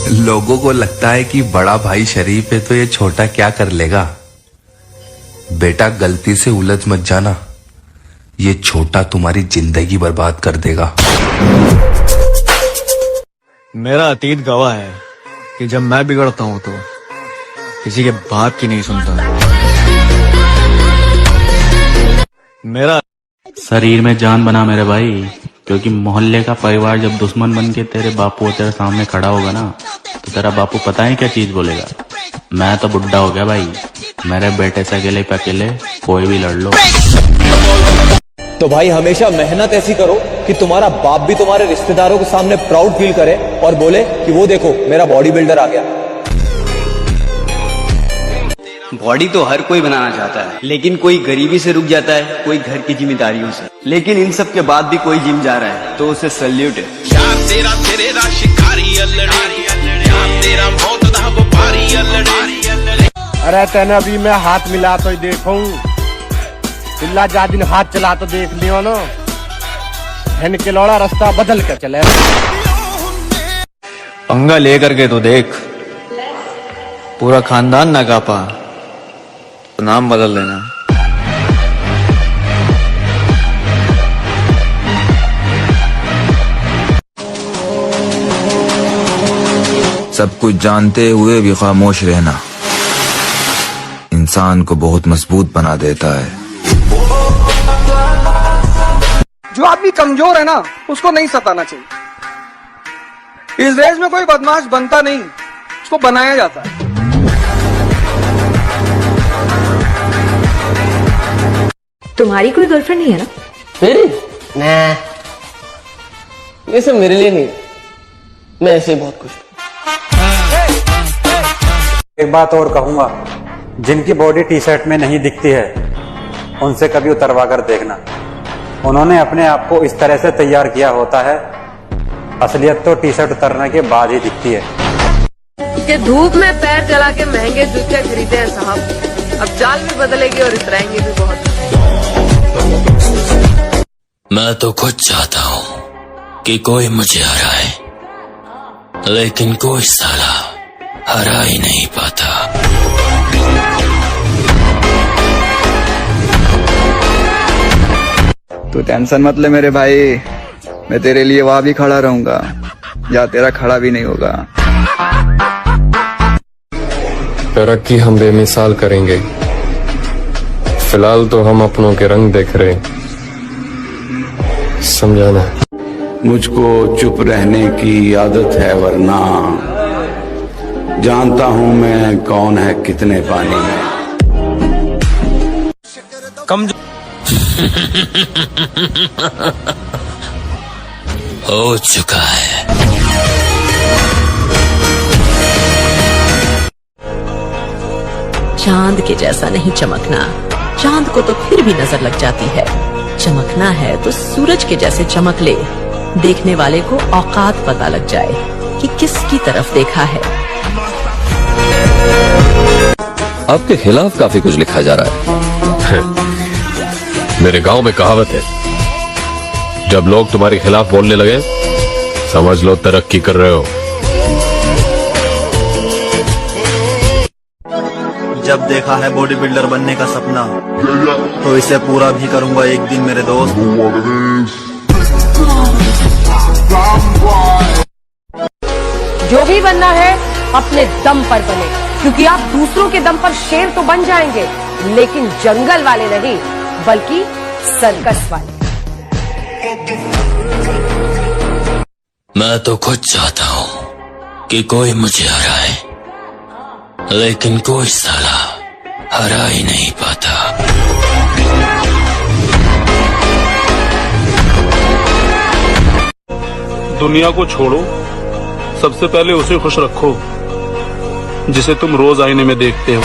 लोगों को लगता है कि बड़ा भाई शरीफ है तो ये छोटा क्या कर लेगा। बेटा गलती से उलझ मत जाना, ये छोटा तुम्हारी जिंदगी बर्बाद कर देगा। मेरा अतीत गवाह है कि जब मैं बिगड़ता हूं तो किसी के बाप की नहीं सुनता। मेरा शरीर में जान बना मेरे भाई, क्योंकि मोहल्ले का परिवार जब दुश्मन बन के तेरे बापू तेरे सामने खड़ा होगा ना, तो तेरा बापू पता है क्या चीज बोलेगा। मैं तो बुढ़ा हो गया भाई, मेरे बेटे से अकेले पे अकेले कोई भी लड़ लो। तो भाई हमेशा मेहनत ऐसी करो कि तुम्हारा बाप भी तुम्हारे रिश्तेदारों के सामने प्राउड फील करे और बोले कि वो देखो मेरा बॉडी बिल्डर आ गया। बॉडी तो हर कोई बनाना चाहता है, लेकिन कोई गरीबी से रुक जाता है, कोई घर की जिम्मेदारियों से। लेकिन इन सब के बाद भी कोई जिम जा रहा है तो उसे सल्यूट है। यार तेरा तेरे दा शिकारी अल्लड़ी, यार तेरा बहुत दा व्यापारी अल्लड़ी। अरे तेने अभी मैं हाथ मिला तो देखूं, पिल्ला जा दिन हाथ चला तो देख लियो ना, हेन के लौड़ा रास्ता बदल कर चले। पंगा लेकर के तो देख, पूरा खानदान ना कापा तो नाम बदल देना। सब कुछ जानते हुए भी खामोश रहना इंसान को बहुत मजबूत बना देता है। जो आदमी कमजोर है ना, उसको नहीं सताना चाहिए। इस देश में कोई बदमाश बनता नहीं, उसको बनाया जाता है। तुम्हारी कोई गर्लफ्रेंड नहीं है ना? मेरी? नहीं, ये सब मेरे लिए नहीं, मैं ऐसे ही बहुत खुश हूँ। एक बात और कहूंगा, जिनकी बॉडी टी शर्ट में नहीं दिखती है उनसे कभी उतरवा कर देखना। उन्होंने अपने आप को इस तरह से तैयार किया होता है, असलियत तो टी शर्ट उतरने के बाद ही दिखती है। ये धूप में पैर जला के महंगे जूते खरीदे हैं साहब, अब चाल भी बदलेगी और इतराएंगे भी बहुत। मैं तो खुद चाहता हूँ कि कोई मुझे हराए, लेकिन कोई साला हरा ही नहीं पाता। तू टेंशन मत ले मेरे भाई, मैं तेरे लिए वहां भी खड़ा रहूंगा या तेरा खड़ा भी नहीं होगा। तरक्की हम बेमिसाल करेंगे, फिलहाल तो हम अपनों के रंग देख रहे, समझाना। मुझको चुप रहने की आदत है, वरना जानता हूं मैं कौन है कितने पानी में। हो चुका है। चांद के जैसा नहीं चमकना, चांद को तो फिर भी नजर लग जाती है। चमकना है तो सूरज के जैसे चमक ले, देखने वाले को औकात पता लग जाए कि किसकी तरफ देखा है। आपके खिलाफ काफी कुछ लिखा जा रहा है। मेरे गांव में कहावत है, जब लोग तुम्हारे खिलाफ बोलने लगे समझ लो तरक्की कर रहे हो। जब देखा है बॉडी बिल्डर बनने का सपना, तो इसे पूरा भी करूंगा एक दिन मेरे दोस्त। जो भी बनना है अपने दम पर बने, क्योंकि आप दूसरों के दम पर शेर तो बन जाएंगे, लेकिन जंगल वाले नहीं, बल्कि सर्कस वाले। मैं तो खुद चाहता हूँ कि कोई मुझे हराए, लेकिन कोई साला हरा ही नहीं पाता। दुनिया को छोड़ो, सबसे पहले उसे खुश रखो जिसे तुम रोज आईने में देखते हो।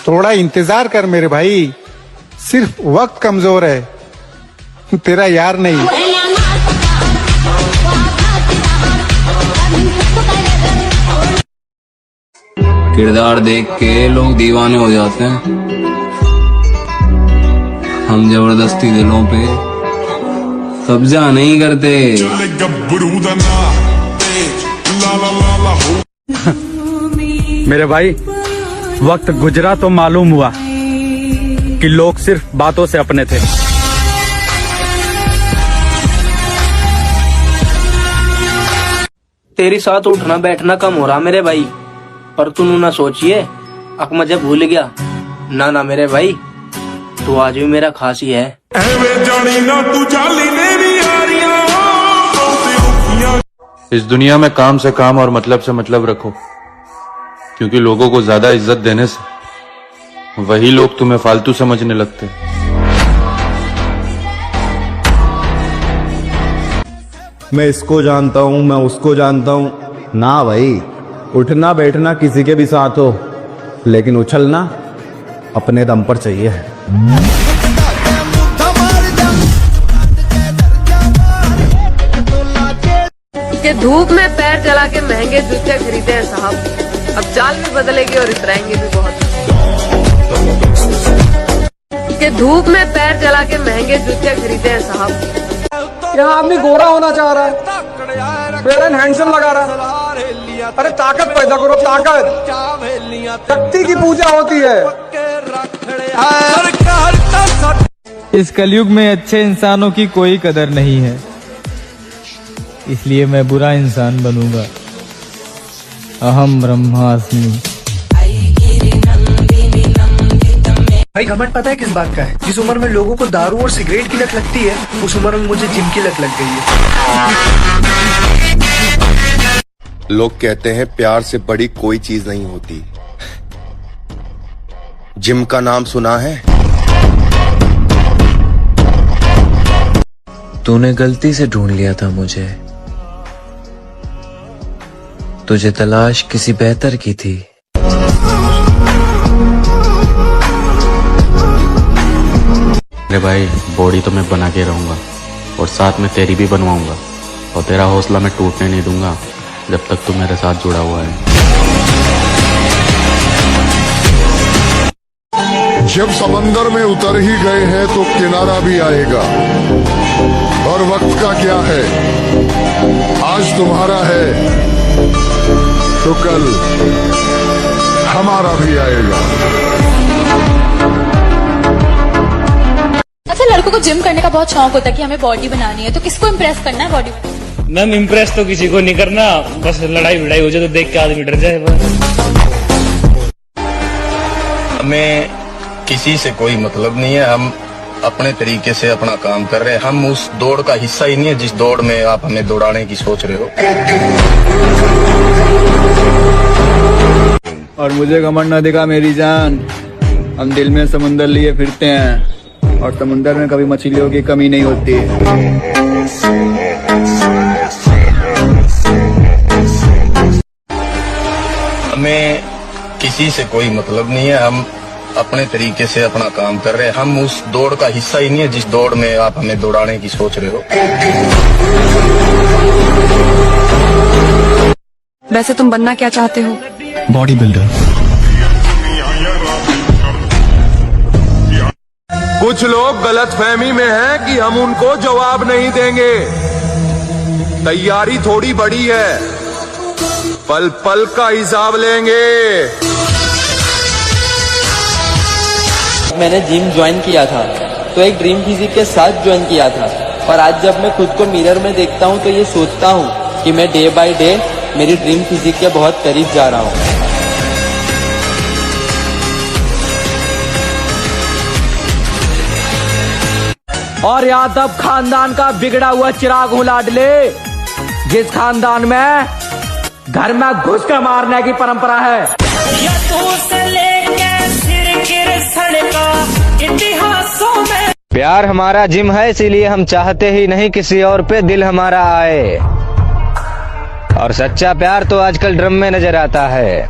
थोड़ा इंतजार कर मेरे भाई, सिर्फ वक्त कमजोर है, तेरा यार नहीं। किरदार देख के लोग दीवाने हो जाते हैं, हम जबरदस्ती दिलों पे कब्जा नहीं करते। मेरे भाई, वक्त गुजरा तो मालूम हुआ कि लोग सिर्फ बातों से अपने थे। तेरी साथ उठना बैठना कम हो रहा मेरे भाई, पर तू ना सोचिए अक मुझे भूल गया। ना ना मेरे भाई, तू आज भी मेरा खास ही है। इस दुनिया में काम से काम और मतलब से मतलब रखो, क्योंकि लोगों को ज्यादा इज्जत देने से वही लोग तुम्हें फालतू समझने लगते। मैं इसको जानता हूँ, मैं उसको जानता हूँ। ना भाई, उठना बैठना किसी के भी साथ हो, लेकिन उछलना अपने दम पर चाहिए। कि धूप में पैर जला के महंगे जूते खरीदे हैं साहब, अब चाल भी बदलेगी और इतराएंगे भी बहुत। कि धूप में पैर जला के महंगे जूते खरीदे हैं साहब। यहाँ आदमी गोरा होना चाह रहा है, फेयर एंड हैंडसम लगा रहा है। अरे ताकत पैदा करो, ताकत। शक्ति की पूजा होती है। इस कलयुग में अच्छे इंसानों की कोई कदर नहीं है, इसलिए मैं बुरा इंसान बनूंगा। अहम ब्रह्मास्मि। भाई घमंड पता है किस बात का है? जिस उम्र में लोगों को दारू और सिगरेट की लत लगती है, उस उम्र में मुझे जिम की लत लग गई है। लोग कहते हैं प्यार से बड़ी कोई चीज नहीं होती। जिम का नाम सुना है? तूने गलती से ढूंढ लिया था मुझे, तुझे तलाश किसी बेहतर की थी। अरे भाई, बॉडी तो मैं बना के रहूंगा और साथ में तेरी भी बनवाऊंगा, और तेरा हौसला मैं टूटने नहीं दूंगा जब तक तू मेरे साथ जुड़ा हुआ है। जब समंदर में उतर ही गए हैं तो किनारा भी आएगा। और वक्त का क्या है, आज तुम्हारा है तो कल हमारा भी आएगा। अच्छा, लड़कों को जिम करने का बहुत शौक होता है कि हमें बॉडी बनानी है, तो किसको इम्प्रेस करना है बॉडी बनाने? मैम, इम्प्रेस तो किसी को नहीं करना, बस लड़ाई भिड़ाई हो जाए तो देख के आदमी डर जाए बस। हमें किसी से कोई मतलब नहीं है, हम अपने तरीके से अपना काम कर रहे हैं। हम उस दौड़ का हिस्सा ही नहीं है जिस दौड़ में आप हमें दौड़ाने की सोच रहे हो। और मुझे घमंड न दिखा मेरी जान, हम दिल में समुंदर लिए फिरते हैं और समुंदर में कभी मछलियों की कमी नहीं होती। हमें किसी से कोई मतलब नहीं है, हम अपने तरीके से अपना काम कर रहे हैं। हम उस दौड़ का हिस्सा ही नहीं है जिस दौड़ में आप हमें दौड़ाने की सोच रहे हो। वैसे तुम बनना क्या चाहते हो? Body builder. कुछ लोग गलतफहमी में हैं कि हम उनको जवाब नहीं देंगे। तैयारी थोड़ी बड़ी है, पल पल का हिसाब लेंगे। मैंने जिम ज्वाइन किया था तो एक ड्रीम फिजिक के साथ ज्वाइन किया था, और आज जब मैं खुद को मिरर में देखता हूँ तो ये सोचता हूँ कि मैं डे बाय डे मेरी ड्रीम फिजिक के बहुत करीब जा रहा हूँ। और यादव खानदान का बिगड़ा हुआ चिराग हूँ लाडले, जिस खानदान में घर में घुस कर मारने की परंपरा है। इतिहासों में प्यार हमारा जिम है, इसीलिए हम चाहते ही नहीं किसी और पे दिल हमारा आए। और सच्चा प्यार तो आजकल ड्रम में नजर आता है,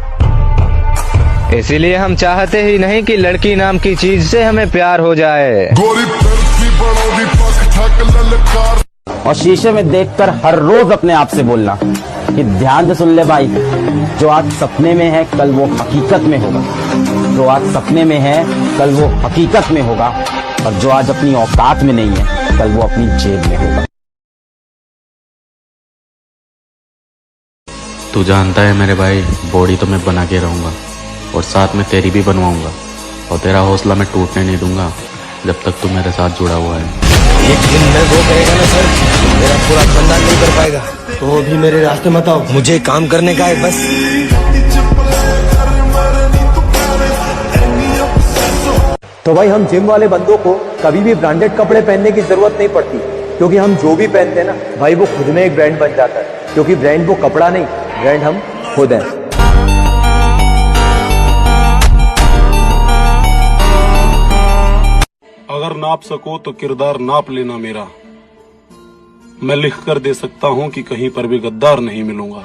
इसीलिए हम चाहते ही नहीं कि लड़की नाम की चीज से हमें प्यार हो जाए। और शीशे में देखकर हर रोज अपने आप से बोलना कि ध्यान से सुन ले भाई, जो आज सपने में है कल वो हकीकत में होगा, जो आज सपने में है कल वो हकीकत में होगा, और जो आज अपनी औकात में नहीं है कल वो अपनी जेब में होगा। तू जानता है मेरे भाई, बॉडी तो मैं बना के रहूंगा और साथ में तेरी भी बनवाऊंगा, और तेरा हौसला मैं टूटने नहीं दूंगा जब तक तू मेरे साथ जुड़ा हुआ है। एक दिन मैं वो करेगा ना सर, मेरा पूरा खानदान नहीं कर पाएगा, तो वो भी मेरे रास्ते मत आओ, मुझे काम करने का है बस। तो भाई हम जिम वाले बंदों को कभी भी ब्रांडेड कपड़े पहनने की जरूरत नहीं पड़ती, क्योंकि हम जो भी पहनते हैं ना भाई वो खुद में एक ब्रांड बन जाता है, क्योंकि ब्रांड वो कपड़ा नहीं, ब्रांड हम खुद हैं। अगर नाप सको तो किरदार नाप लेना मेरा, मैं लिख कर दे सकता हूं कि कहीं पर भी गद्दार नहीं मिलूंगा।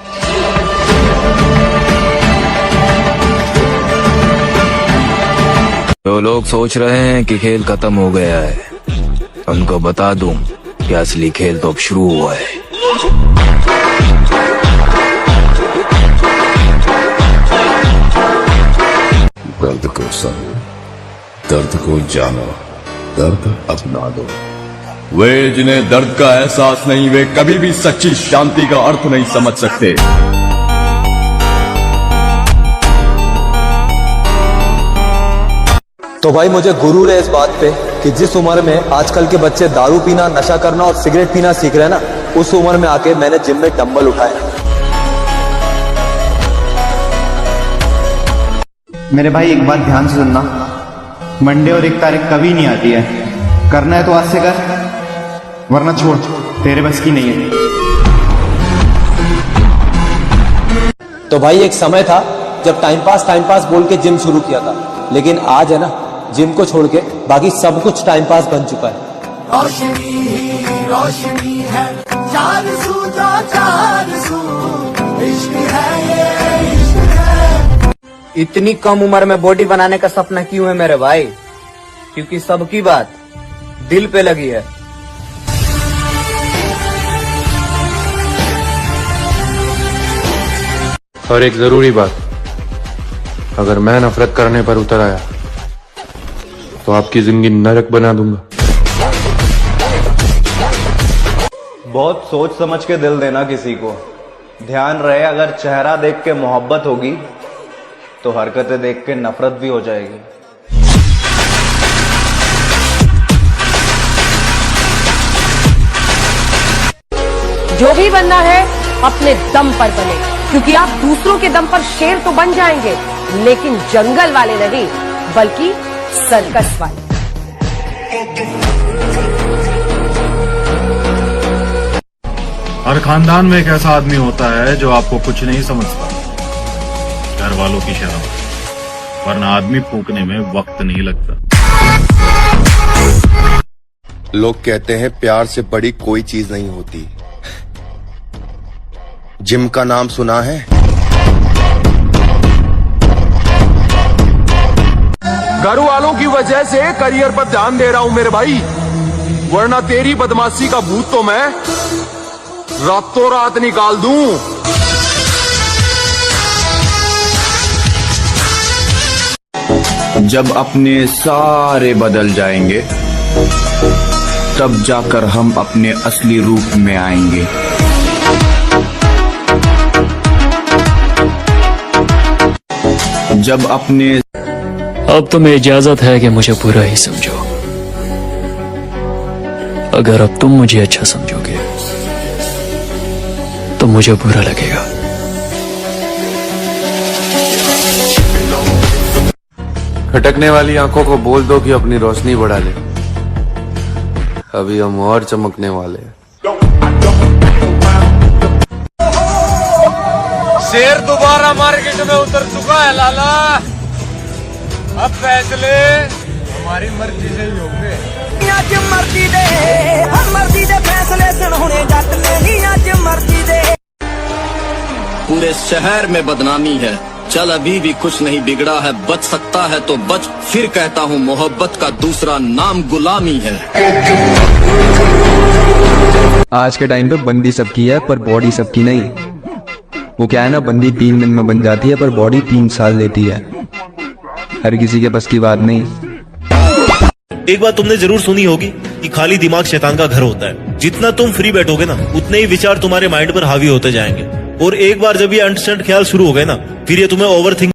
जो लोग सोच रहे हैं कि खेल खत्म हो गया है, उनको बता दूं कि असली खेल तो अब शुरू हुआ है। दर्द को समझो, दर्द को जानो, दर्द अपना दो। वे जिन्हें दर्द का एहसास नहीं, वे कभी भी सच्ची शांति का अर्थ नहीं समझ सकते। तो भाई मुझे गुरूर है इस बात पे कि जिस उम्र में आजकल के बच्चे दारू पीना, नशा करना और सिगरेट पीना सीख रहे हैं ना, उस उम्र में आके मैंने जिम में डंबल उठाए। मेरे भाई एक बात ध्यान से सुनना, मंडे और 1 तारीख कभी नहीं आती है, करना है तो आज से कर, वरना छोड़, तेरे बस की नहीं है। तो भाई एक समय था जब टाइम पास बोल के जिम शुरू किया था, लेकिन आज है ना, जिम को छोड़ के बाकी सब कुछ टाइम पास बन चुका है। रोशनी ही रोशनी है, चार सू जो चार सू, इश्क है ये इश्क है। इतनी कम उम्र में बॉडी बनाने का सपना क्यों है मेरे भाई? क्योंकि सबकी बात दिल पे लगी है। और एक जरूरी बात, अगर मैं नफरत करने पर उतर आया तो आपकी जिंदगी नरक बना दूंगा। बहुत सोच समझ के दिल देना किसी को, ध्यान रहे अगर चेहरा देख के मोहब्बत होगी तो हरकतें देख के नफरत भी हो जाएगी। जो भी बनना है अपने दम पर बने, क्योंकि आप दूसरों के दम पर शेर तो बन जाएंगे, लेकिन जंगल वाले नहीं, बल्कि सर्कस वाले। हर खानदान में एक ऐसा आदमी होता है जो आपको कुछ नहीं समझता, घर वालों की शर्म, वरना आदमी फूकने में वक्त नहीं लगता। लोग कहते हैं प्यार से बड़ी कोई चीज नहीं होती। जिम का नाम सुना है? घर वालों की वजह से करियर पर ध्यान दे रहा हूं मेरे भाई, वरना तेरी बदमाशी का भूत तो मैं रातों रात निकाल दूं। जब अपने सारे बदल जाएंगे, तब जाकर हम अपने असली रूप में आएंगे। जब अपने अब तुम्हें इजाजत है कि मुझे बुरा ही समझो, अगर अब तुम मुझे अच्छा समझोगे तो मुझे बुरा लगेगा। खटकने वाली आंखों को बोल दो कि अपनी रोशनी बढ़ा ले, अभी हम और चमकने वाले हैं। शेर दोबारा मार्केट में उतर चुका है लाला, अब फैसले हमारी मर्जी से ही होंगे। आज मर्जी दे, हम मर्जी दे फैसले सुनने जट नहीं, आज मर्जी दे। पूरे शहर में बदनामी है, चल अभी भी कुछ नहीं बिगड़ा है, बच सकता है तो बच, फिर कहता हूँ मोहब्बत का दूसरा नाम गुलामी है। आज के टाइम पे बंदी सबकी है पर बॉडी सबकी नहीं। वो क्या है ना, बंदी 3 दिन में बन जाती है पर बॉडी 3 साल लेती है। हर किसी के बस की बात नहीं। एक बात तुमने जरूर सुनी होगी कि खाली दिमाग शैतान का घर होता है। जितना तुम फ्री बैठोगे ना, उतने ही विचार तुम्हारे माइंड पर हावी होते जाएंगे। और एक बार जब ये अनस्टैंड ख्याल शुरू हो गए ना, फिर ये तुम्हें ओवर थिंक